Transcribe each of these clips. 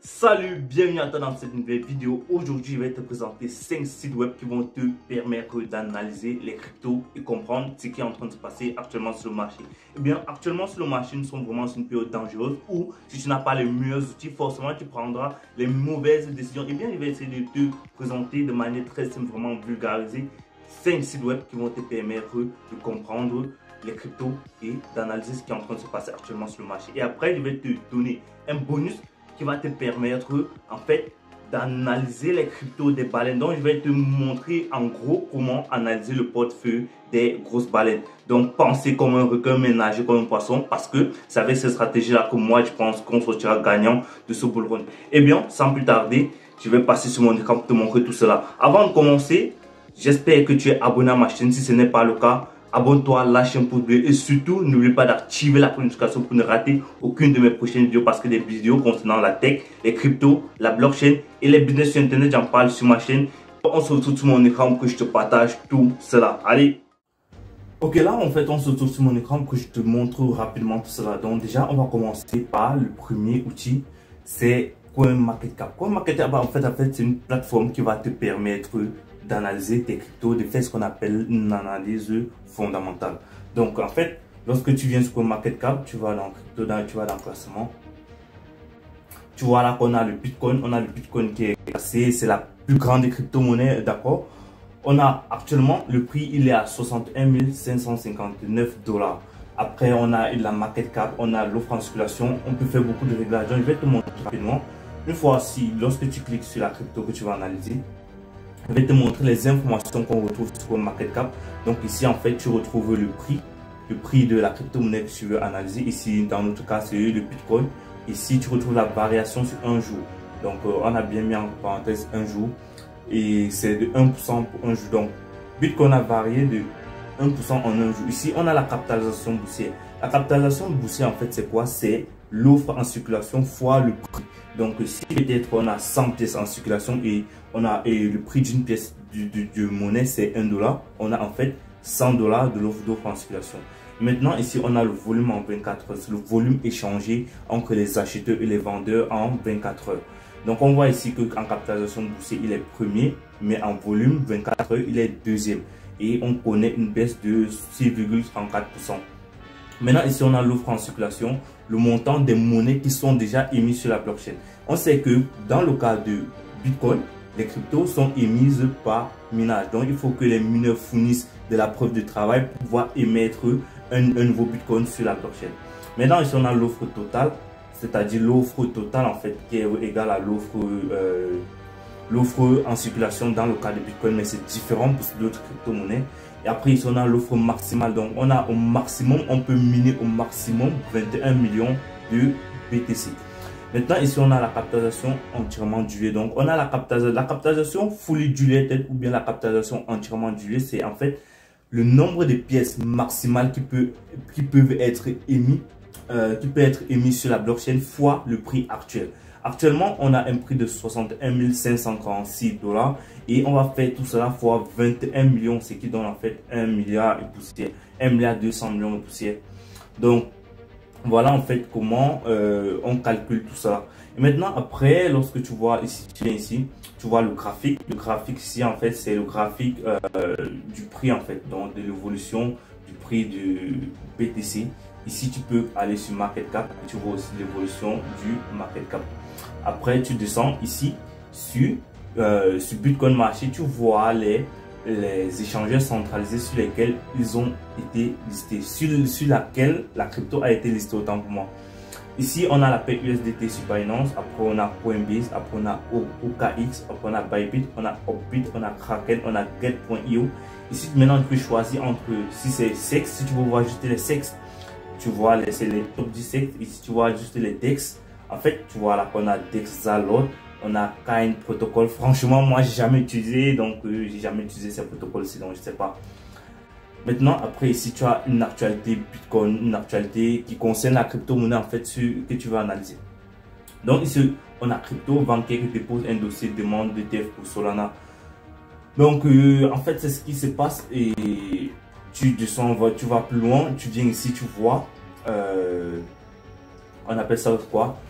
Salut, bienvenue à toi dans cette nouvelle vidéo. Aujourd'hui, je vais te présenter 5 sites web qui vont te permettre d'analyser les cryptos et comprendre ce qui est en train de se passer actuellement sur le marché. Eh bien, actuellement sur le marché, nous sommes vraiment dans une période dangereuse où si tu n'as pas les meilleurs outils, forcément tu prendras les mauvaises décisions. Eh bien, je vais essayer de te présenter de manière très simple, vraiment vulgarisée, 5 sites web qui vont te permettre de comprendre les cryptos et d'analyser ce qui est en train de se passer actuellement sur le marché. Et après, je vais te donner un bonus qui va te permettre en fait d'analyser les cryptos des baleines. Donc je vais te montrer en gros comment analyser le portefeuille des grosses baleines. Donc pensez comme un requin mais nager comme un poisson, parce que c'est avec cette stratégie là que moi je pense qu'on sortira gagnant de ce bull run. Eh bien sans plus tarder, je vais passer sur mon écran pour te montrer tout cela. Avant de commencer, j'espère que tu es abonné à ma chaîne. Si ce n'est pas le cas, abonne-toi, lâche un pouce bleu et surtout n'oublie pas d'activer la notification pour ne rater aucune de mes prochaines vidéos, parce que des vidéos concernant la tech, les cryptos, la blockchain et les business sur internet, j'en parle sur ma chaîne. On se retrouve sur mon écran pour que je te partage tout cela. Allez. Ok, là en fait on se retrouve sur mon écran pour que je te montre rapidement tout cela. Donc déjà on va commencer par le premier outil, c'est CoinMarketCap. CoinMarketCap en fait c'est une plateforme qui va te permettre d'analyser tes cryptos, de faire ce qu'on appelle une analyse fondamentale. Donc en fait, lorsque tu viens sur CoinMarketCap, tu vas dans crypto, tu vas dans classement. Tu vois là qu'on a le Bitcoin, on a le Bitcoin qui est classé, c'est la plus grande des crypto-monnaies, d'accord. On a actuellement le prix, il est à 61 559 $. Après, on a la market cap, on a l'offre en circulation, on peut faire beaucoup de réglages. Donc, je vais te montrer rapidement. Une fois si, lorsque tu cliques sur la crypto que tu vas analyser, je vais te montrer les informations qu'on retrouve sur market cap. Donc ici en fait tu retrouves le prix de la crypto-monnaie que tu veux analyser. Ici dans notre cas c'est le Bitcoin. Ici tu retrouves la variation sur un jour. Donc on a bien mis en parenthèse un jour et c'est de 1% pour un jour. Donc Bitcoin a varié de 1% en un jour. Ici on a la capitalisation boursière. La capitalisation boursière en fait c'est quoi? C'est l'offre en circulation fois le prix. Donc si peut-être on a 100 pièces en circulation et le prix d'une pièce de monnaie c'est 1 $, on a en fait 100 $ de l'offre en circulation. Maintenant ici on a le volume en 24 heures, c'est le volume échangé entre les acheteurs et les vendeurs en 24 heures. Donc on voit ici qu'en capitalisation boursière il est premier, mais en volume 24 heures il est deuxième et on connaît une baisse de 6,34%. Maintenant ici on a l'offre en circulation, le montant des monnaies qui sont déjà émises sur la blockchain. On sait que dans le cas de Bitcoin, les cryptos sont émises par minage. Donc il faut que les mineurs fournissent de la preuve de travail pour pouvoir émettre un nouveau Bitcoin sur la blockchain. Maintenant ici on a l'offre totale, c'est-à-dire l'offre totale en fait qui est égale à l'offre en circulation dans le cas de Bitcoin, mais c'est différent pour d'autres crypto-monnaies. Et après ici on a l'offre maximale, donc on a au maximum, on peut miner au maximum 21 millions de BTC. Maintenant ici on a la capitalisation entièrement diluée. Donc on a la capitalisation fully diluted ou bien la capitalisation entièrement diluée, c'est en fait le nombre de pièces maximales qui peuvent être émises sur la blockchain fois le prix actuel. Actuellement, on a un prix de 61 546 $ et on va faire tout cela fois 21 millions, ce qui donne en fait 1 milliard et poussière, 1 milliard 200 millions de poussière. Donc, voilà en fait comment on calcule tout ça. Et maintenant, après, lorsque tu vois ici, tu viens ici, tu vois le graphique. Le graphique ici, en fait, c'est le graphique du prix en fait, donc de l'évolution du prix du BTC. Ici, tu peux aller sur Market Cap et tu vois aussi l'évolution du Market Cap. Après, tu descends ici sur Bitcoin Marché, tu vois les échangeurs centralisés sur lesquels ils ont été listés, sur laquelle la crypto a été listée autant pour moi. Ici, on a la paie USDT sur Binance, après on a Coinbase, après on a OKX, après on a Bybit, on a Upbit, on a Kraken, on a Get.io. Ici, maintenant, tu peux choisir entre, si c'est SEX, si tu veux voir juste les SEX, tu vois c'est les top 10 SEX. Ici, tu vois juste les DEX. En fait, tu vois là qu'on a DEXALOT, on a Kind Protocol. Franchement, moi, j'ai jamais utilisé, donc j'ai jamais utilisé ces protocoles-ci, donc je sais pas. Maintenant, après ici, tu as une actualité Bitcoin, une actualité qui concerne la crypto-monnaie en fait que tu vas analyser. Donc ici, on a crypto, banquier qui dépose un dossier de demande d'ETF pour Solana. Donc en fait, c'est ce qui se passe et tu descends, tu vas plus loin, tu viens ici, tu vois, on appelle ça quoi,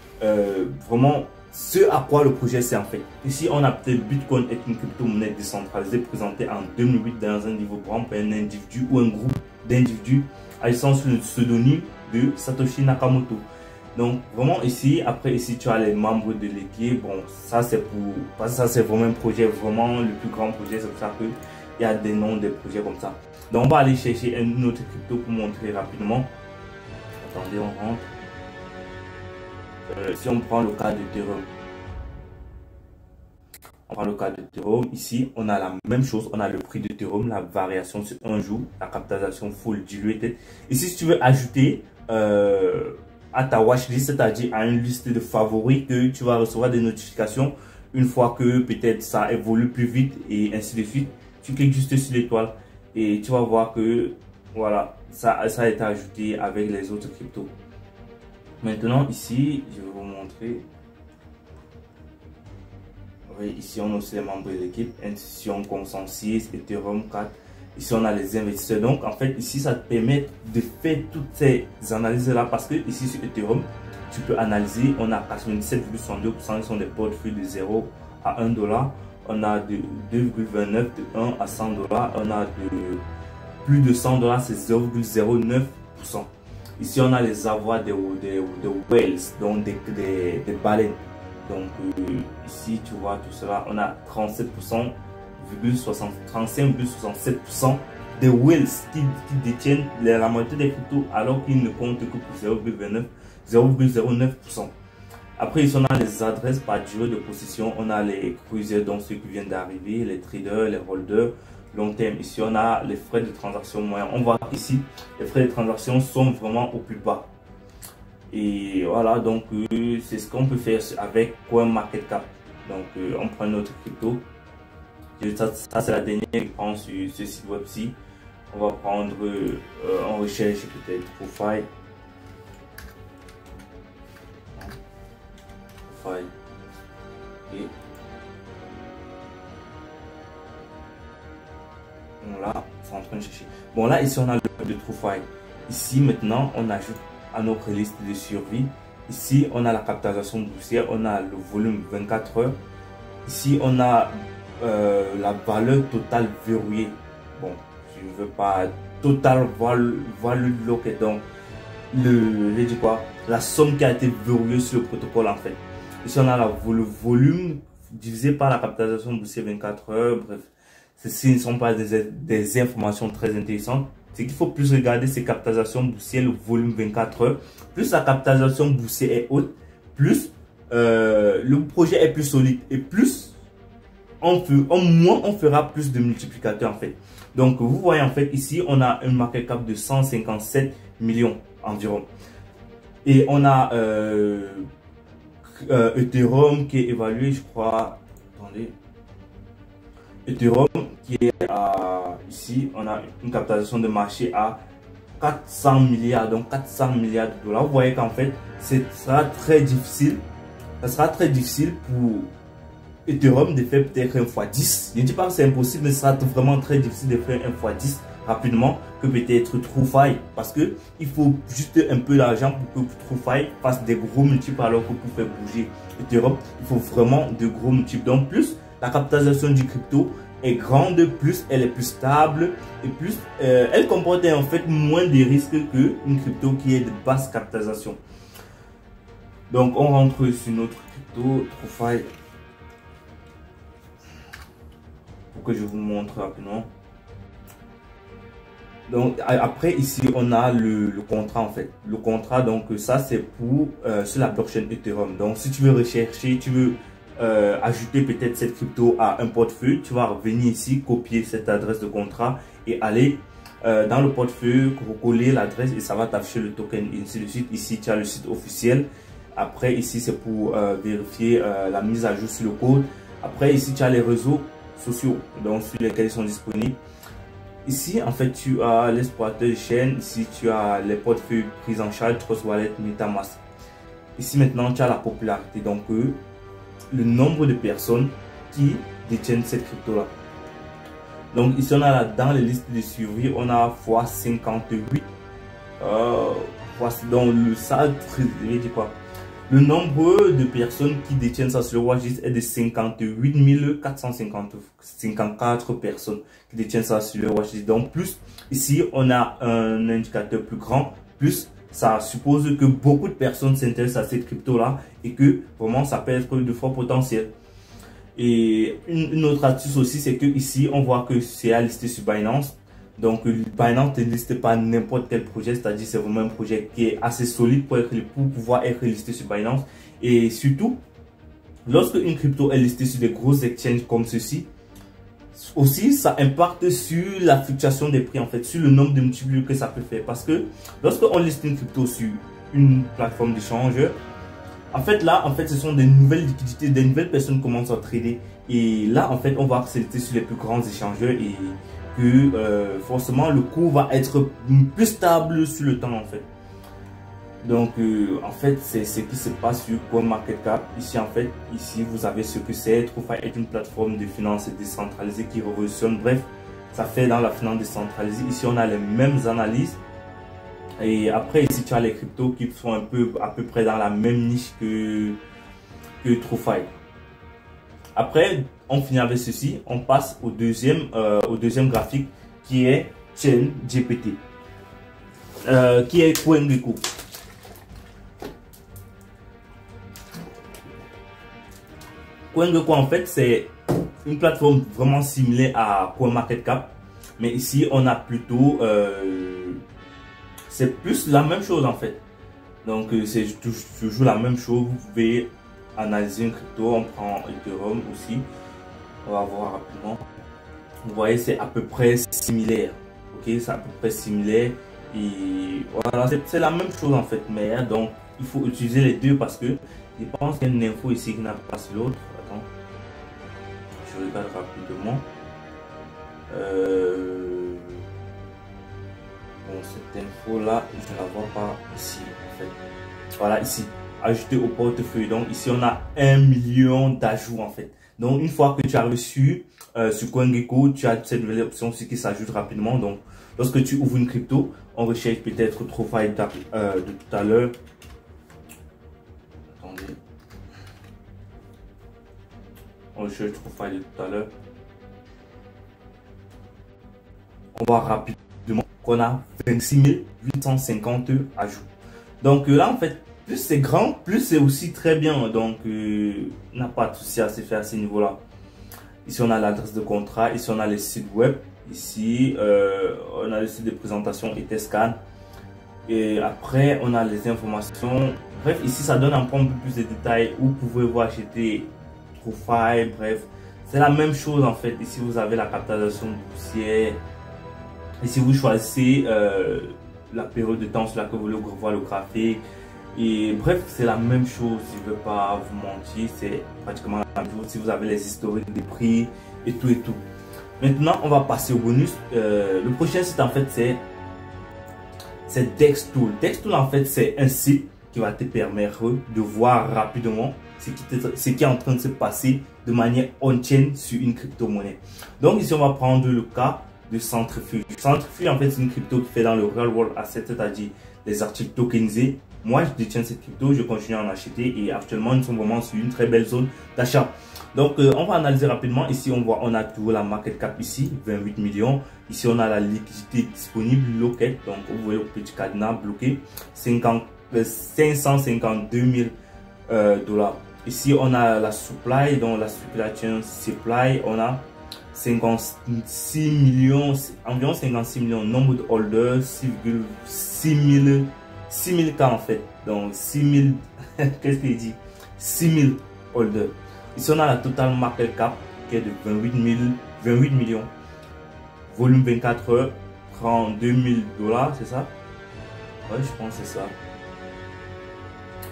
vraiment ce à quoi le projet sert en fait. Ici, on a peut-être Bitcoin est une crypto-monnaie décentralisée présentée en 2008 dans un niveau grand par un individu ou un groupe d'individus agissant sous le pseudonyme de Satoshi Nakamoto. Donc vraiment ici, après ici tu as les membres de l'équipe. Bon, ça c'est pour, parce que ça c'est vraiment un projet, vraiment le plus grand projet, c'est pour ça qu'il y a des noms des projets comme ça. Donc on va aller chercher une autre crypto pour montrer rapidement. Attendez, on rentre. Si on prend le cas d'Ethereum, ici on a la même chose, on a le prix d'Ethereum, la variation sur un jour, la capitalisation full diluted. Ici si tu veux ajouter à ta watchlist, c'est-à-dire à une liste de favoris, que tu vas recevoir des notifications une fois que peut-être ça évolue plus vite et ainsi de suite, tu cliques juste sur l'étoile et tu vas voir que voilà, ça a été ajouté avec les autres cryptos. Maintenant ici, je vais vous montrer. Oui, ici on a aussi les membres de l'équipe, institution, consensus, Ethereum 4. Ici on a les investisseurs. Donc en fait ici ça te permet de faire toutes ces analyses là, parce que ici sur Ethereum tu peux analyser. On a 97,62%, sont des portefeuilles de 0 à 1 $. On a de 2,29 de 1 à 100 $. On a de plus de 100 $, c'est 0,09%. Ici on a les avoirs de whales, donc des baleines. Donc ici tu vois tout cela, on a 35,67% des whales qui détiennent la moitié des cryptos, alors qu'ils ne comptent que pour 0,09%. Après ici on a les adresses par durée de possession, on a les cruisers, donc ceux qui viennent d'arriver, les traders, les holders, long terme. Ici on a les frais de transaction moyens. On voit qu'ici les frais de transaction sont vraiment au plus bas. Et voilà, donc c'est ce qu'on peut faire avec CoinMarketCap. Donc on prend notre crypto. Ça c'est la dernière que je prends sur ce site web-ci. On va prendre, on recherche peut-être profile. Et bon, là, c'est en train de chercher. Bon, là, ici, on a le profile. Ici, maintenant, on ajoute à notre liste de survie. Ici, on a la capitalisation boursière, on a le volume 24 heures. Ici, on a la valeur totale verrouillée. Bon, je ne veux pas total value locked. Donc, la somme qui a été verrouillée sur le protocole en fait. Ici, on a le volume divisé par la capitalisation boursière 24 heures. Bref, ceci ne sont pas des informations très intéressantes. Ce qu'il faut plus regarder, c'est capitalisation boursière, le volume 24 heures. Plus la capitalisation boursière est haute, plus le projet est plus solide. Et plus moins on fera plus de multiplicateurs en fait. Donc vous voyez en fait ici, on a un market cap de 157 millions environ. Et on a Ethereum qui est évalué, je crois, attendez, Ethereum qui est ici, on a une capitalisation de marché à 400 milliards, donc 400 milliards de dollars. Vous voyez qu'en fait, ça sera très difficile pour Ethereum de faire peut-être 1x10. Je ne dis pas que c'est impossible, mais ça sera vraiment très difficile de faire 1x10 rapidement que peut-être TrueFi, parce que il faut juste un peu d'argent pour que TrueFi fasse des gros multiples, alors que pour faire bouger Ethereum, il faut vraiment de gros multiples. Donc plus la capitalisation du crypto est grande, plus elle est plus stable et plus elle comporte en fait moins de risques qu'une crypto qui est de basse capitalisation. Donc on rentre sur notre crypto TrueFi pour que je vous montre rapidement. Donc après ici on a le contrat en fait. Le contrat, donc ça c'est pour sur la blockchain Ethereum. Donc si tu veux rechercher, tu veux ajouter peut-être cette crypto à un portefeuille, tu vas revenir ici, copier cette adresse de contrat et aller dans le portefeuille, recoller l'adresse et ça va t'afficher le token et ainsi de suite. Ici tu as le site officiel. Après ici c'est pour vérifier la mise à jour sur le code. Après ici tu as les réseaux sociaux donc sur lesquels ils sont disponibles. Ici, en fait, tu as l'explorateur de chaîne. Ici, tu as les portefeuilles pris en charge, Trust Wallet, MetaMask. Ici, maintenant, tu as la popularité. Donc, le nombre de personnes qui détiennent cette crypto-là. Donc, ici, on a dans les listes de survie, on a x58. Donc, ça, je dis quoi? Le nombre de personnes qui détiennent ça sur le watchlist est de 58 454 personnes qui détiennent ça sur le watchlist. Donc plus ici on a un indicateur plus grand, plus ça suppose que beaucoup de personnes s'intéressent à cette crypto là et que vraiment ça peut être de fort potentiel. Et une autre astuce aussi, c'est que ici on voit que c'est à lister sur Binance. Donc Binance ne liste pas n'importe quel projet, c'est-à-dire c'est vraiment un projet qui est assez solide pour pouvoir être listé sur Binance. Et surtout, lorsque une crypto est listée sur des grosses exchanges comme ceci, aussi ça impacte sur la fluctuation des prix, en fait, sur le nombre de multipliés que ça peut faire. Parce que lorsque on liste une crypto sur une plateforme d'échange, en fait là, ce sont des nouvelles liquidités, des nouvelles personnes commencent à trader. Et là, en fait, on va accélérer sur les plus grands échangeurs et que forcément le cours va être plus stable sur le temps, en fait. Donc en fait c'est ce qui se passe sur CoinMarketCap. Ici en fait, ici vous avez ce que c'est. TrueFi est une plateforme de finance décentralisée qui révolutionne. Bref, ça fait dans la finance décentralisée. Ici on a les mêmes analyses. Et après ici tu as les cryptos qui sont à peu près dans la même niche que TrueFi. Après, on finit avec ceci. On passe au deuxième graphique qui est ChainGPT, qui est CoinGecko. CoinGecko en fait c'est une plateforme vraiment similaire à CoinMarketCap, mais ici on a plutôt c'est plus la même chose en fait. Donc c'est toujours la même chose. Vous pouvez analyser une crypto, on prend Ethereum aussi, on va voir rapidement. Vous voyez, c'est à peu près similaire, ok, c'est à peu près similaire et voilà, c'est la même chose en fait, mais donc il faut utiliser les deux parce que je pense qu'il y a une info ici qui n'a pas sur l'autre. Attends, je regarde rapidement. Bon, cette info là, je ne la vois pas ici en fait. Voilà, ici, ajouter au portefeuille. Donc ici, on a 1 million d'ajouts en fait. Donc une fois que tu as reçu sur CoinGecko, tu as cette nouvelle option aussi qui s'ajoute rapidement. Donc lorsque tu ouvres une crypto, on recherche peut-être TrueFi de tout à l'heure. Attendez. On recherche TrueFi de tout à l'heure. On voit rapidement qu'on a 26 850 ajouts. Donc là, en fait, plus c'est grand, plus c'est aussi très bien. Donc, on n'a pas de souci à se faire à ce niveau-là. Ici, on a l'adresse de contrat. Ici, on a les sites web. Ici, on a le site de présentation Etherscan. Et après, on a les informations. Bref, ici, ça donne un peu plus de détails où vous pouvez voir acheter TrueFi. Bref, c'est la même chose en fait. Ici, vous avez la capitalisation boursière. Ici, vous choisissez la période de temps sur laquelle vous voulez voir le graphique. Et bref, c'est la même chose. Je ne veux pas vous mentir, c'est pratiquement la même chose. Si vous avez les historiques des prix et tout et tout. Maintenant, on va passer au bonus. Le prochain site, en fait, c'est DexTool. DexTool, en fait, c'est un site qui va te permettre de voir rapidement ce qui est en train de se passer de manière on-chain sur une crypto-monnaie. Donc, ici, on va prendre le cas de Centrifuge. Centrifuge, en fait, c'est une crypto qui fait dans le real world asset, c'est-à-dire les articles tokenisés. Moi, je détiens cette crypto, je continue à en acheter et actuellement, nous sommes vraiment sur une très belle zone d'achat. Donc, on va analyser rapidement. Ici, on a toujours la market cap ici, 28 millions. Ici, on a la liquidité disponible, loquette. Donc, vous voyez le petit cadenas bloqué, 552 000 dollars. Ici, on a la supply, donc la circulation supply, on a 56 millions, environ 56 millions, nombre de holders, 6,6 000 cas en fait. Donc 6 000, qu'est-ce qu'il dit? 6 000 holders. Ici, on a la total market cap qui est de 28 millions. Volume 24 heures, 32 000 dollars, c'est ça? Ouais, je pense que c'est ça.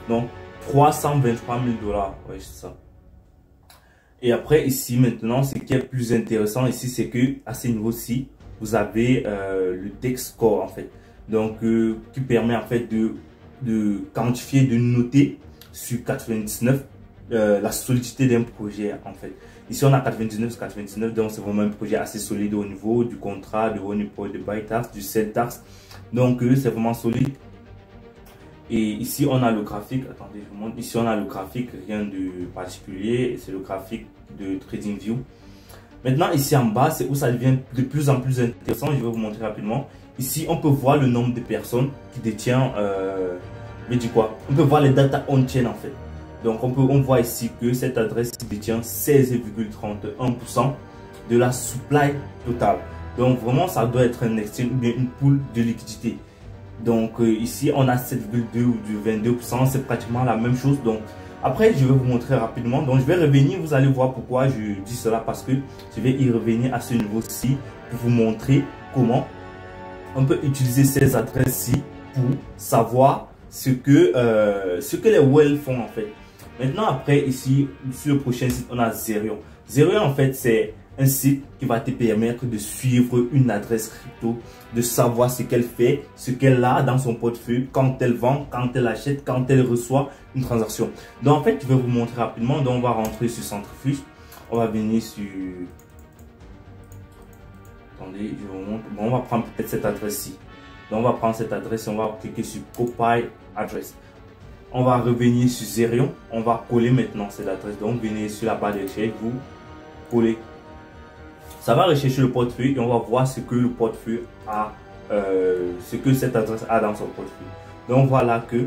Donc 323 000 dollars, ouais, c'est ça. Et après, ici, maintenant, ce qui est plus intéressant ici, c'est que à ce niveau-ci, vous avez le DEX score, en fait. Donc, qui permet, en fait, de quantifier, de noter sur 99 la solidité d'un projet, en fait. Ici, on a 99, donc c'est vraiment un projet assez solide au niveau du contrat, de Honeypot, de ByteDAX, du sell tax. Donc, c'est vraiment solide. Et ici, on a le graphique. Attendez, je vous montre. Ici, on a le graphique, rien de particulier. C'est le graphique de TradingView. Maintenant, ici en bas, c'est où ça devient de plus en plus intéressant. Je vais vous montrer rapidement. Ici, on peut voir le nombre de personnes qui détiennent. Mais du quoi? On peut voir les data on-chain en fait. Donc, on voit ici que cette adresse détient 16,31% de la supply totale. Donc, vraiment, ça doit être un exchange ou bien une pool de liquidité. Donc, ici, on a 7,2 ou du 22%. C'est pratiquement la même chose. Donc, après, je vais vous montrer rapidement. Donc, je vais revenir. Vous allez voir pourquoi je dis cela. Parce que je vais y revenir à ce niveau-ci pour vous montrer comment on peut utiliser ces adresses-ci pour savoir ce que les whales font en fait. Maintenant, après, ici, sur le prochain site, on a Zerion. Zerion, en fait, c'est un site qui va te permettre de suivre une adresse crypto, de savoir ce qu'elle fait, ce qu'elle a dans son portefeuille, quand elle vend, quand elle achète, quand elle reçoit une transaction. Donc, en fait, je vais vous montrer rapidement. Donc, on va rentrer sur Centrifuge. On va venir sur... Attendez, je vous montre. Bon, on va prendre peut-être cette adresse-ci. Donc, on va prendre cette adresse et on va cliquer sur Copy Address. On va revenir sur Zerion. On va coller maintenant cette adresse. Donc, venez sur la barre de recherche, vous collez. Ça va rechercher le portefeuille et on va voir ce que le portefeuille a, ce que cette adresse a dans son portefeuille. Donc, voilà que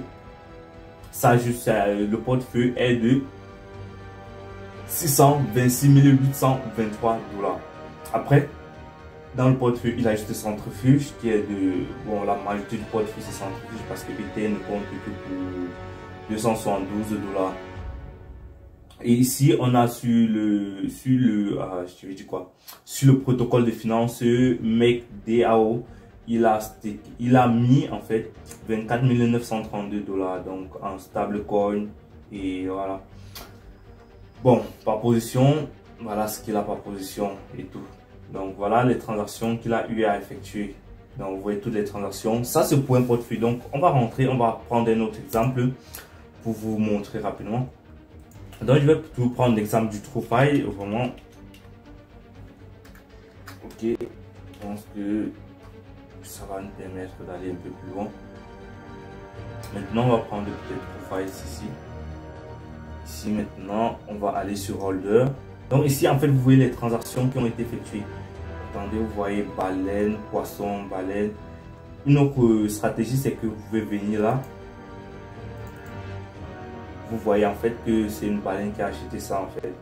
ça juste, le portefeuille est de 626 823 $. Après, dans le portefeuille, il a juste Centrifuge qui est de... Bon, la majorité du portefeuille, c'est Centrifuge parce que Ether ne compte que pour 272 $. Et ici, on a sur le je dis quoi? Sur le protocole de finance, MakeDAO, il a mis en fait 24 932 $. Donc, en stablecoin. Et voilà. Bon, par position, voilà ce qu'il a par position et tout. Donc voilà les transactions qu'il a eu à effectuer. Donc vous voyez toutes les transactions. Ça c'est pour un portefeuille. Donc on va rentrer, on va prendre un autre exemple pour vous montrer rapidement. Donc je vais vous prendre l'exemple du TrueFi. Vraiment. Ok. Je pense que ça va nous permettre d'aller un peu plus loin. Maintenant on va prendre peut-être TrueFi ici. Ici maintenant on va aller sur Holder. Donc ici, en fait, vous voyez les transactions qui ont été effectuées. Attendez, vous voyez baleine, poisson, baleine. Une autre stratégie, c'est que vous pouvez venir là. Vous voyez en fait que c'est une baleine qui a acheté ça en fait.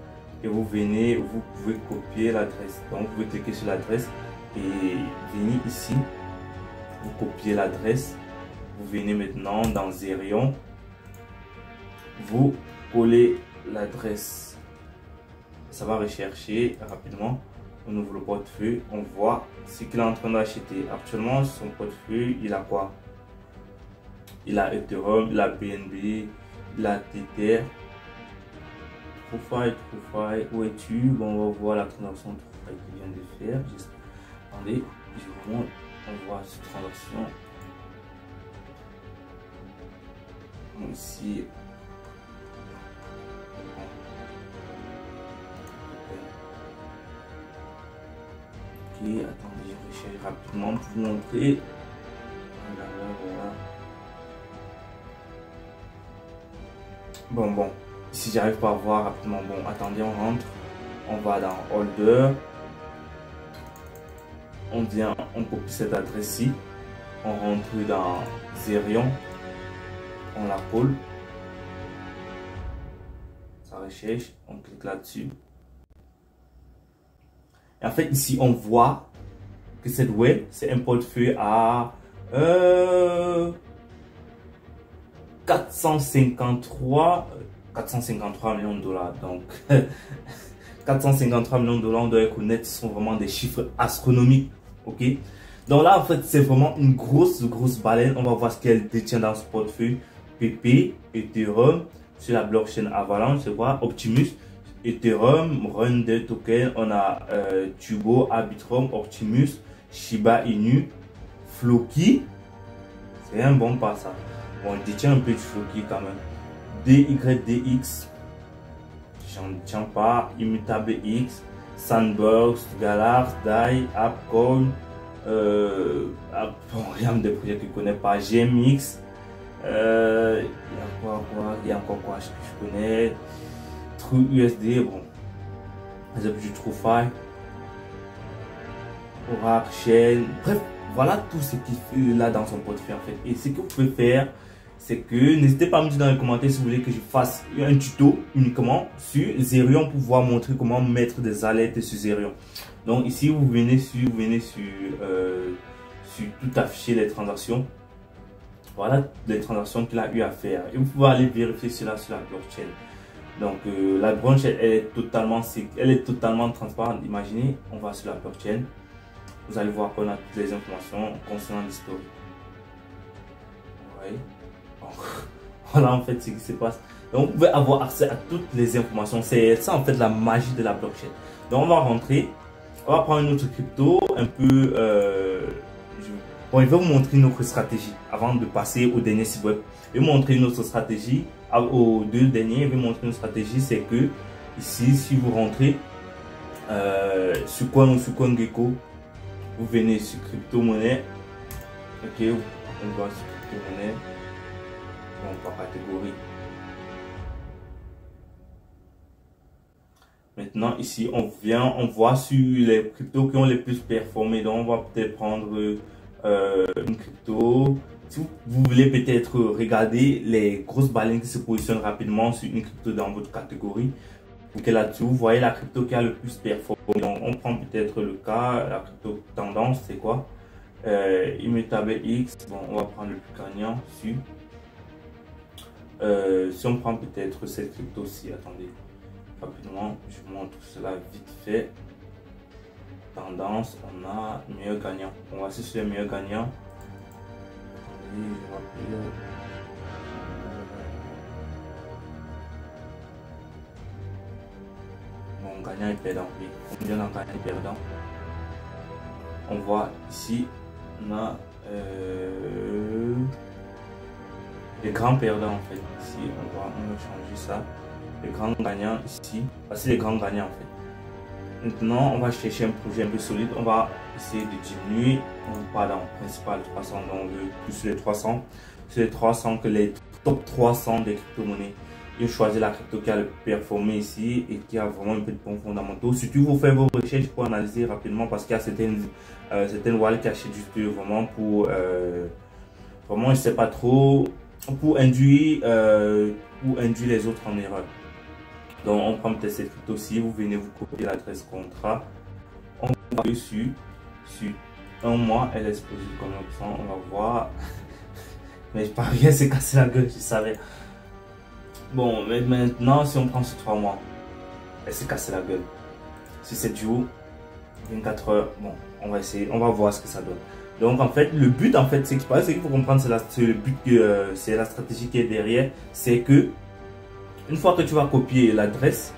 Et vous venez, vous pouvez copier l'adresse. Donc vous pouvez cliquer sur l'adresse et venir ici. Vous copiez l'adresse. Vous venez maintenant dans Zerion. Vous collez l'adresse. Ça va rechercher rapidement. On ouvre le portefeuille, on voit ce qu'il est en train d'acheter. Actuellement, son portefeuille, il a quoi? Il a Ethereum, il a BNB, il a Tether. TrueFi, où es-tu? Bon, on va voir la transaction TrueFi qu'il vient de faire. Juste... Attendez, je vous montre. On voit cette transaction. Bon, ici. Ok, attendez, je recherche rapidement pour vous montrer. Voilà. Bon, ici j'arrive pas à voir rapidement. Bon, attendez, on rentre. On va dans Holder. On vient, on copie cette adresse-ci. On rentre dans Zerion. On la colle. Ça recherche. On clique là-dessus. En fait, ici, on voit que cette web, c'est un portefeuille à 453 millions de $. Donc, 453 millions de $, on doit reconnaître, ce sont vraiment des chiffres astronomiques. Ok. Donc là, en fait, c'est vraiment une grosse baleine. On va voir ce qu'elle détient dans ce portefeuille. PP, Ethereum, sur la blockchain Avalanche, je vois, Optimus. Ethereum, Run2 Token, on a Tubo, Arbitrum, Optimus, Shiba Inu, Floki. C'est un bon pas ça. Bon, on détient un peu de Floki quand même. DYDX, j'en tiens pas. Immutable X, Sandbox, Galar, DAI, Appcoin, bon, il y a des projets que je ne connais pas. GMX, Il y a quoi, il y a encore quoi que je connais. True USD, bon. Les objets TrueFi. Oracle, Shell. Bref, voilà tout ce qu'il fait là dans son portefeuille en fait. Et ce que vous pouvez faire, c'est que n'hésitez pas à me dire dans les commentaires si vous voulez que je fasse un tuto uniquement sur Zerion pour pouvoir montrer comment mettre des alertes sur Zerion. Donc ici vous venez sur tout afficher les transactions. Voilà les transactions qu'il a eu à faire et vous pouvez aller vérifier cela sur la blockchain. Donc la blockchain elle est totalement transparente. Imaginez, on va sur la blockchain, vous allez voir qu'on a toutes les informations concernant l'historique. Ouais. Voilà en fait ce qui se passe. Donc vous pouvez avoir accès à toutes les informations. C'est ça en fait la magie de la blockchain. Donc on va rentrer, on va prendre une autre crypto un peu. Bon, je vais vous montrer une autre stratégie avant de passer au dernier site web. Je vais vous montrer une autre stratégie. Aux deux derniers, je vais vous montrer une stratégie. C'est que ici, si vous rentrez sur CoinGecko, vous venez sur crypto-monnaie. Ok, on va sur crypto-monnaie. Par catégorie. Maintenant ici on voit sur les cryptos qui ont les plus performé. Donc on va peut-être prendre une crypto. Si vous voulez peut-être regarder les grosses baleines qui se positionnent rapidement sur une crypto dans votre catégorie, pour que là-dessus vous voyez la crypto qui a le plus performé. Donc on prend peut-être le cas, la crypto tendance c'est quoi, Immutable X. Bon, on va prendre le plus gagnant sur. Si on prend peut-être cette crypto-ci, attendez, rapidement, je vous montre cela vite fait. Tendance, on a meilleur gagnant. On va sur les meilleurs gagnants. Attendez, je vais bon, gagnant et perdant, oui. Combien on gagne et perdant? On voit ici, on a les grands perdants en fait. Ici, on va changer ça. Les grands gagnants ici. Voici les grands gagnants en fait. Maintenant, on va chercher un projet un peu solide. On va essayer de diminuer. On va dans le principal 300, donc plus sur les 300. Sur les 300, que les top 300 des crypto-monnaies. Et choisir la crypto qui a le performé ici et qui a vraiment un peu de bons fondamentaux. Surtout, vous faites vos recherches pour analyser rapidement parce qu'il y a certaines wallets qui achètent juste vraiment pour. Vraiment, je ne sais pas trop. Pour induire les autres en erreur. Donc on prend peut-être cette crypto-ci, vous venez vous copier l'adresse contrat, on va dessus, sur un mois, elle explose comme ça, on va voir. Mais pas rien, c'est cassé la gueule, je savais. Bon, mais maintenant, si on prend sur 3 mois, elle s'est cassée la gueule. Si c'est du 24 heures, bon, on va essayer, on va voir ce que ça donne. Donc en fait, le but en fait, c'est qu'il faut comprendre, c'est le but que c'est la stratégie qui est derrière, c'est que une fois que tu vas copier l'adresse,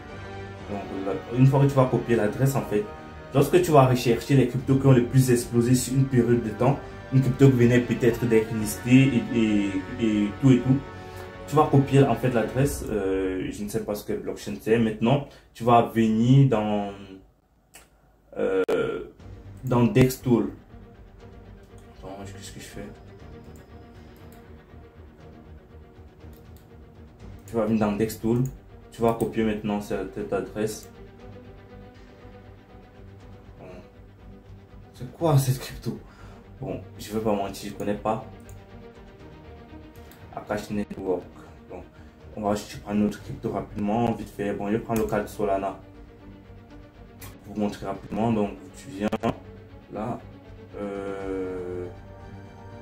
en fait, lorsque tu vas rechercher les cryptos qui ont le plus explosé sur une période de temps, une crypto qui venait peut-être d'être listée et tout, tu vas copier en fait l'adresse. Je ne sais pas ce que blockchain c'est. Maintenant, tu vas venir dans Dextool. Qu'est-ce que je fais? Tu vas venir dans Dextool, tu vas copier maintenant cette adresse. Bon. C'est quoi cette crypto? Bon, je ne vais pas mentir, je ne connais pas. Akash Network. Bon, on va prendre notre crypto rapidement, vite fait. Bon, je prends le cas de Solana. Pour vous montrer rapidement. Donc, tu viens là.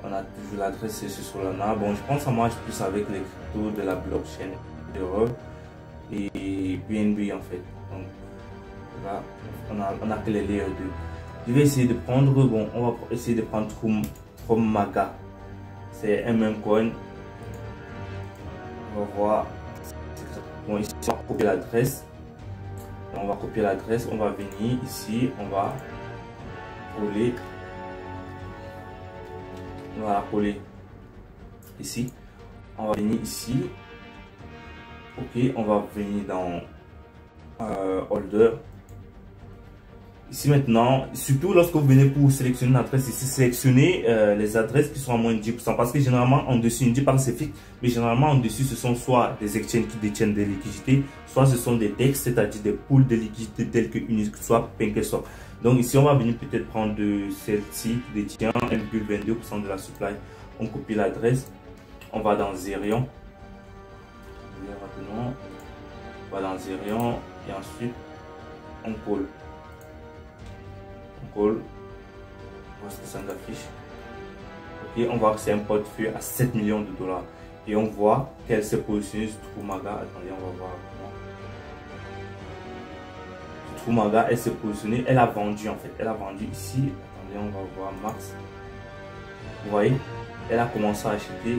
On a toujours l'adresse sur Solana. Bon, je pense que ça marche plus avec les cryptos de la blockchain et BNB en fait. Donc là, on a que les layers 2. Je vais essayer de prendre, bon, on va essayer de prendre Tromaga. C'est un même coin. On va voir. Bon, ici, on va copier l'adresse. On va copier l'adresse. On va venir ici. On va coller. On va la coller ici. On va venir ici. Ok, on va venir dans Holder. Ici maintenant, surtout lorsque vous venez pour sélectionner une adresse, ici sélectionnez les adresses qui sont à moins de 10%. Parce que généralement en dessus, on ne dit pas que c'est fixe, mais généralement en dessus, ce sont soit des exchanges qui détiennent des liquidités, soit ce sont des DEX, c'est-à-dire des pools de liquidités tels que Uniswap, PancakeSwap. Donc ici, on va venir peut-être prendre celle-ci qui détient 1,22% de la supply. On copie l'adresse, on va dans Zerion. On va dans Zerion et ensuite on colle. Voici ce que ça nous affiche. Ok, on voit que c'est un portefeuille à 7 millions de dollars. Et on voit qu'elle s'est positionnée sur Trumaga. Attendez, on va voir comment. Sur Trumaga, elle s'est positionnée. Elle a vendu en fait. Elle a vendu ici. Attendez, on va voir Max. Vous voyez, elle a commencé à acheter.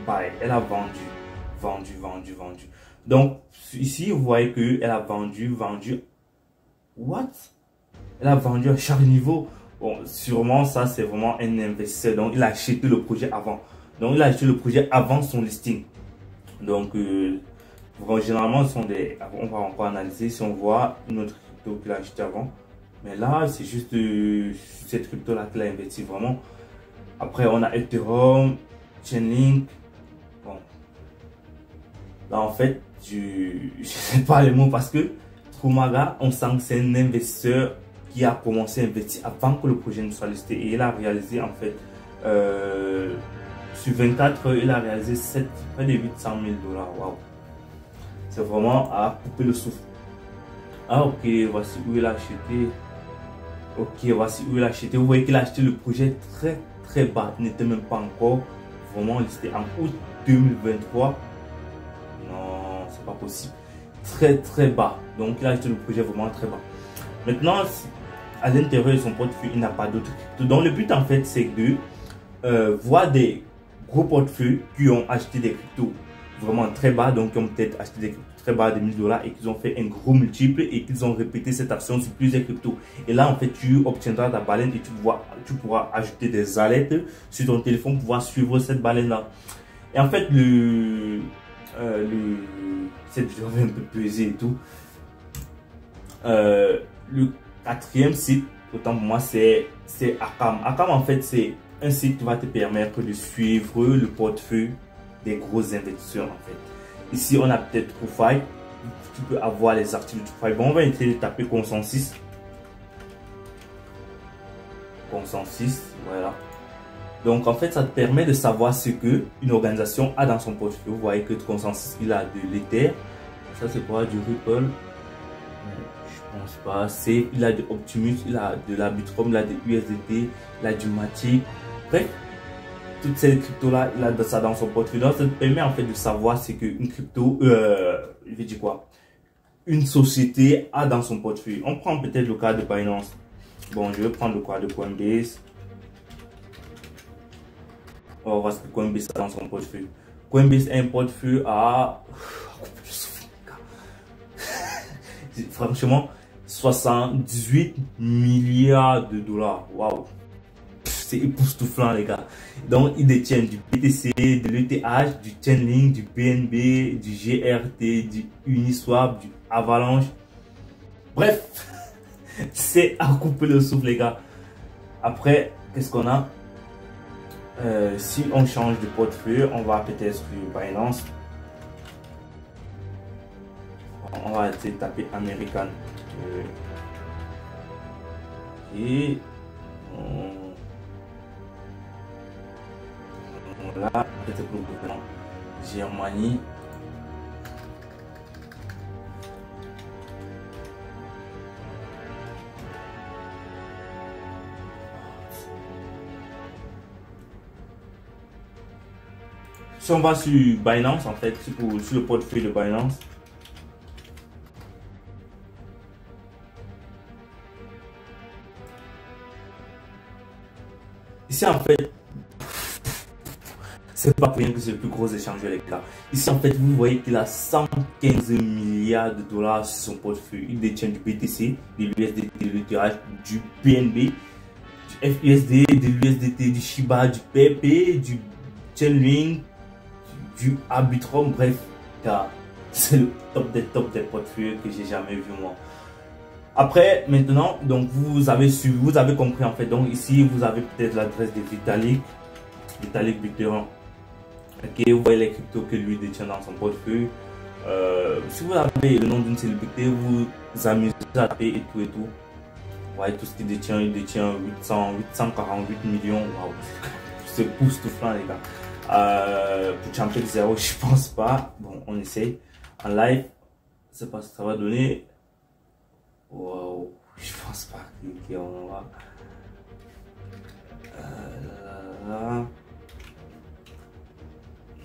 Bye. Elle a vendu. Vendu. Donc, ici, vous voyez qu'elle a vendu. What? Elle a vendu à chaque niveau. Bon, sûrement, ça, c'est vraiment un investisseur. Donc, il a acheté le projet avant. Donc, il a acheté le projet avant son listing. Donc, généralement, ce sont des... On va encore analyser si on voit une autre crypto qu'il a acheté avant. Mais là, c'est juste cette crypto-là qu'il a investi vraiment. Après, on a Ethereum, Chainlink. Bon. Là, en fait, je ne sais pas les mots parce que Trumaga, on sent que c'est un investisseur qui a commencé à investir avant que le projet ne soit listé. Et il a réalisé en fait, sur 24 heures, il a réalisé près de 800 000 dollars. Waouh! C'est vraiment à couper le souffle. Ah ok, voici où il a acheté. Ok, voici où il a acheté. Vous voyez qu'il a acheté le projet très bas. Il n'était même pas encore vraiment listé en août 2023. Non, c'est pas possible. Très bas. Donc il a acheté le projet vraiment très bas. Maintenant, à l'intérieur de son portefeuille, il n'a pas d'autres cryptos. Donc le but en fait, c'est de voir des gros portefeuilles qui ont acheté des cryptos vraiment très bas, donc qui ont peut-être acheté des cryptos très bas de 1000 dollars et qu'ils ont fait un gros multiple et qu'ils ont répété cette action sur plusieurs cryptos. Et là, en fait, tu obtiendras ta baleine et tu pourras ajouter des alertes sur ton téléphone pour pouvoir suivre cette baleine-là. Et en fait, cette vidéo va un peu peser et tout. Le quatrième site, autant pour moi, c'est Akam. Akam, en fait, c'est un site qui va te permettre de suivre le portefeuille des gros investisseurs, en fait. Ici, on a peut-être Profile. Tu peux avoir les articles de Profile. Bon, on va essayer de taper consensus. Voilà. Donc, en fait, ça te permet de savoir ce que une organisation a dans son portefeuille. Vous voyez que consensus, il a de l'Ether. Ça, c'est quoi? Du Ripple. Je pense pas. Il a de Optimus, il a de la Bitcoin, il a de USDT, il a du Matic. Bref, toutes ces cryptos-là, il a ça dans son portefeuille. Donc, ça te permet en fait de savoir ce qu'une crypto, je vais dire quoi, une société a dans son portefeuille. On prend peut-être le cas de Binance. Bon, je vais prendre le cas de Coinbase. On va voir ce que Coinbase a dans son portefeuille. Coinbase a un portefeuille à... franchement, 78 milliards de dollars. Waouh! C'est époustouflant, les gars. Donc, ils détiennent du BTC, de l'ETH, du Chainlink, du BNB, du GRT, du Uniswap, du Avalanche. Bref, c'est à couper le souffle, les gars. Après, qu'est-ce qu'on a? Si on change de portefeuille, on va peut-être sur Binance. On va essayer de taper American. Et là, peut-être le gouvernement Germanie. Si on va sur Binance, en fait, sur le portefeuille de Binance, ici en fait, c'est pas pour rien que c'est le plus gros échangeur, les gars. Ici en fait, vous voyez qu'il a 115 milliards de dollars sur son portefeuille. Il détient du BTC, de l'USDT, de l'ETH, du BNB, du FUSD, de l'USDT, du Shiba, du PP, du Chainlink, du Arbitrum. Bref, c'est le top des portefeuilles que j'ai jamais vu moi. Après, maintenant, donc vous avez su, vous avez compris en fait. Donc ici, vous avez peut-être l'adresse de Vitalik Buterin. Ok, vous voyez les cryptos que lui détient dans son portefeuille. Si vous avez le nom d'une célébrité, vous vous amusez à taper et tout et tout. Vous voyez tout ce qu'il détient, il détient 848 millions. Waouh, c'est époustouflant les gars. Pour Champions Zero, je pense pas. Bon, on essaye. En live, je sais pas ce que ça va donner. Waouh, je pense pas qu'on va. Là.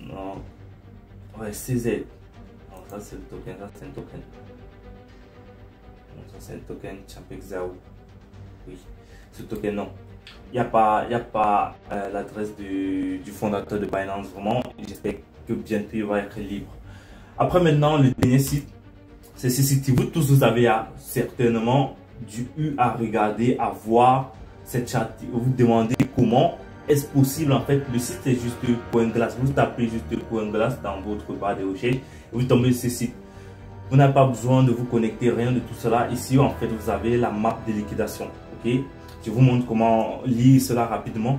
Non. Ouais, CZ. Non, ça c'est le token, ça c'est un token. Non, ça c'est un token Champions Zero. Oui, ce token non. Il n'y a pas l'adresse du fondateur de Binance vraiment. J'espère que bientôt il va être libre. Après maintenant, le dernier site, c'est ce site. Vous tous, vous avez certainement eu à regarder, à voir cette charte. Vous vous demandez comment est-ce possible en fait. Le site est juste CoinGlass. Vous tapez juste CoinGlass dans votre barre de recherche et vous tombez sur ce site. Vous n'avez pas besoin de vous connecter, rien de tout cela. Ici, en fait, vous avez la map de liquidation. Ok, je vous montre comment lire cela rapidement.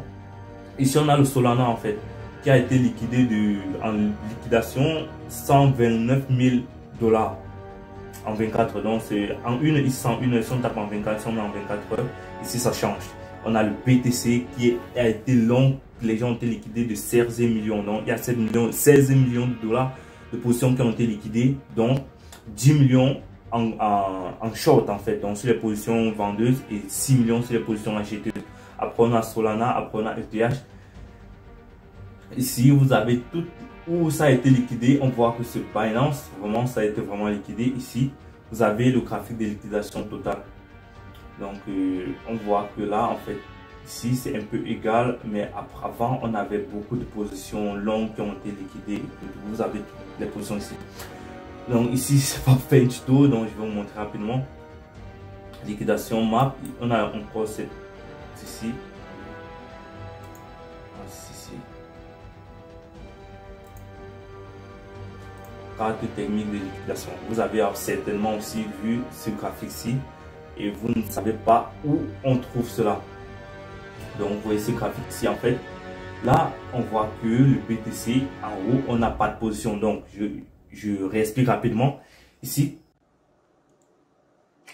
Ici, on a le Solana en fait qui a été liquidé en liquidation 129 000 $ en 24. Donc, c'est en une, ils sont une, si on tape en 24, si on est en 24 heures, ici ça change. On a le BTC qui a été long, les gens ont été liquidés de 16 millions. Donc, il y a 16 millions de dollars de positions qui ont été liquidées. Donc, 10 millions en short en fait, donc sur les positions vendeuses et 6 millions sur les positions acheteuses. Après on a Solana, après on a FTH. Ici vous avez tout où ça a été liquidé. On voit que ce Binance, vraiment ça a été vraiment liquidé. Ici vous avez le graphique de liquidation totale. Donc on voit que là en fait ici c'est un peu égal, mais avant on avait beaucoup de positions longues qui ont été liquidées. Vous avez les positions ici. Donc ici c'est pas fait un tuto, donc je vais vous montrer rapidement. Liquidation map, on a encore ceci. Carte technique de liquidation. Vous avez certainement aussi vu ce graphique-ci et vous ne savez pas où on trouve cela. Donc vous voyez ce graphique-ci en fait. Là on voit que le BTC en haut on n'a pas de position. Donc je réexplique rapidement. Ici,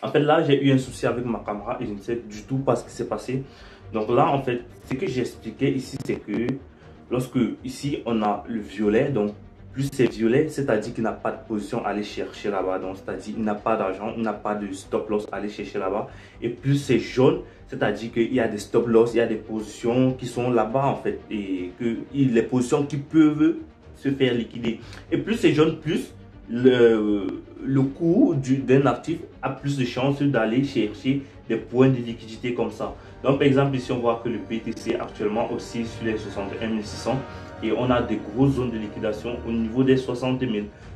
en fait, là, j'ai eu un souci avec ma caméra et je ne sais du tout pas ce qui s'est passé. Donc là, en fait, ce que j'expliquais ici, c'est que lorsque ici, on a le violet, donc plus c'est violet, c'est-à-dire qu'il n'a pas de position à aller chercher là-bas. Donc, c'est-à-dire qu'il n'a pas d'argent, il n'a pas de stop loss à aller chercher là-bas. Et plus c'est jaune, c'est-à-dire qu'il y a des stop loss, il y a des positions qui sont là-bas, en fait, et que les positions qui peuvent se faire liquider. Et plus c'est jaune, plus le coût d'un actif a plus de chances d'aller chercher des points de liquidité comme ça. Donc par exemple ici on voit que le BTC actuellement aussi sur les 61 600 et on a des grosses zones de liquidation au niveau des 60 000.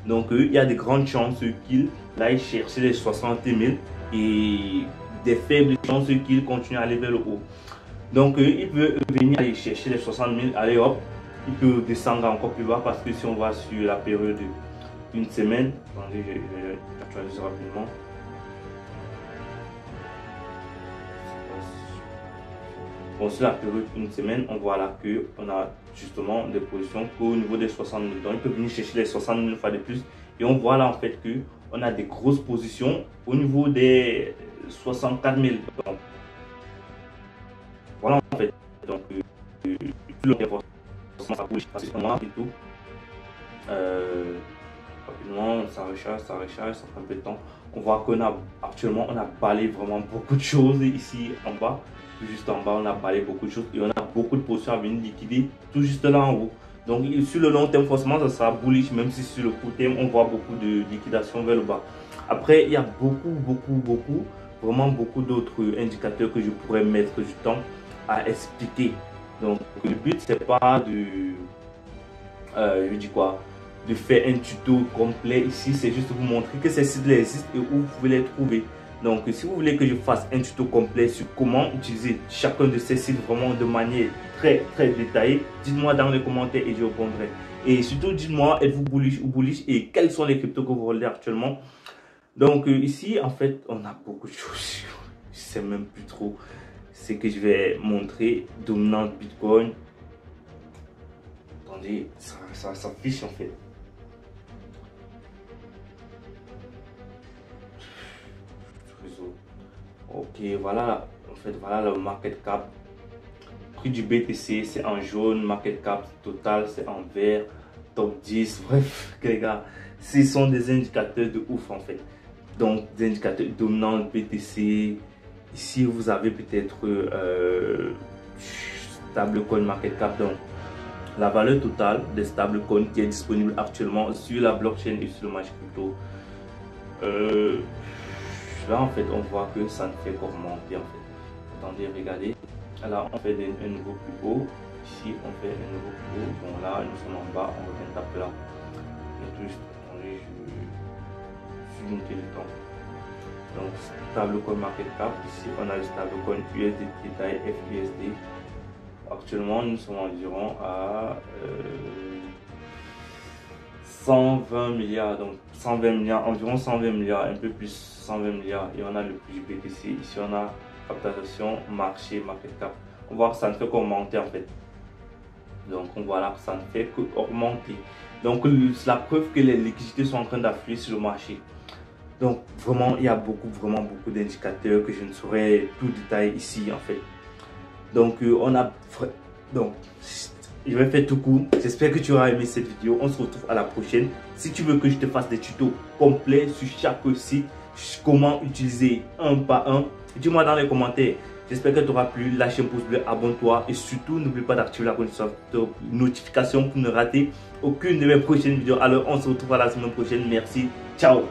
Donc il y a de grandes chances qu'il aille chercher les 60 000 et des faibles chances qu'il continue à aller vers le haut. Donc il peut venir aller chercher les 60 000, allez hop, il peut descendre encore plus bas parce que si on va sur la période d'une semaine, attendez, je vais actualiser rapidement. Bon, sur la période d'une semaine, on voit là qu'on a justement des positions au niveau des 60 000. Donc il peut venir chercher les 60 000 fois de plus. Et on voit là en fait qu'on a des grosses positions au niveau des 64 000. Donc, voilà en fait. Donc, tout le ça bouge facilement et tout. Rapidement, ça recharge, ça prend un peu de temps. On voit qu'on a actuellement, on a balayé vraiment beaucoup de choses ici en bas. Juste en bas, on a balayé beaucoup de choses et on a beaucoup de positions à venir liquider tout juste là en haut. Donc, sur le long terme, forcément, ça sera bullish, même si sur le court terme, on voit beaucoup de liquidation vers le bas. Après, il y a vraiment beaucoup d'autres indicateurs que je pourrais mettre du temps à expliquer. Donc, le but, c'est pas de faire un tuto complet ici, c'est juste vous montrer que ces sites existent et où vous pouvez les trouver. Donc si vous voulez que je fasse un tuto complet sur comment utiliser chacun de ces sites vraiment de manière très détaillée, dites-moi dans les commentaires et je répondrai. Et surtout dites-moi, êtes-vous bullish ou bullish et quels sont les cryptos que vous holdez actuellement. Donc ici, en fait, on a beaucoup de choses. Je sais même plus trop ce que je vais montrer. Dominante Bitcoin. Attendez, ça s'affiche en fait. Ok, voilà, en fait, voilà le market cap. Prix du BTC, c'est en jaune. Market cap total, c'est en vert. Top 10, bref, les gars, ce sont des indicateurs de ouf en fait. Donc, des indicateurs dominants BTC. Ici, vous avez peut-être stablecoin market cap. Donc, la valeur totale des stablecoins qui est disponible actuellement sur la blockchain et sur le marché crypto. Là, en fait, on voit que ça ne fait qu'augmenter en fait. Attendez, regardez. Là, on fait un nouveau plus haut. Ici, on fait un nouveau plus haut. Bon, là, nous sommes en bas, on revient taper là. Et juste, attendez, je vais monter le temps. Donc, stablecoin market cap. Ici, on a le stablecoin USD détail FUSD. Actuellement, nous sommes environ à 120 milliards. Donc, 120 milliards, environ 120 milliards, un peu plus 120 milliards. Et on a le prix du BTC. Ici, on a capitalisation, marché, market cap. On voit que ça ne fait qu'augmenter en fait. Donc on voit là que ça ne fait qu'augmenter. Donc c'est la preuve que les liquidités sont en train d'affluer sur le marché. Donc vraiment il y a vraiment beaucoup d'indicateurs que je ne saurais tout détailler ici en fait. Donc je vais faire tout court. J'espère que tu auras aimé cette vidéo. On se retrouve à la prochaine. Si tu veux que je te fasse des tutos complets sur chaque site, comment utiliser un par un, dis-moi dans les commentaires. J'espère que tu auras plu. Lâche un pouce bleu, abonne-toi et surtout n'oublie pas d'activer la notification pour ne rater aucune de mes prochaines vidéos. Alors on se retrouve à la semaine prochaine. Merci. Ciao.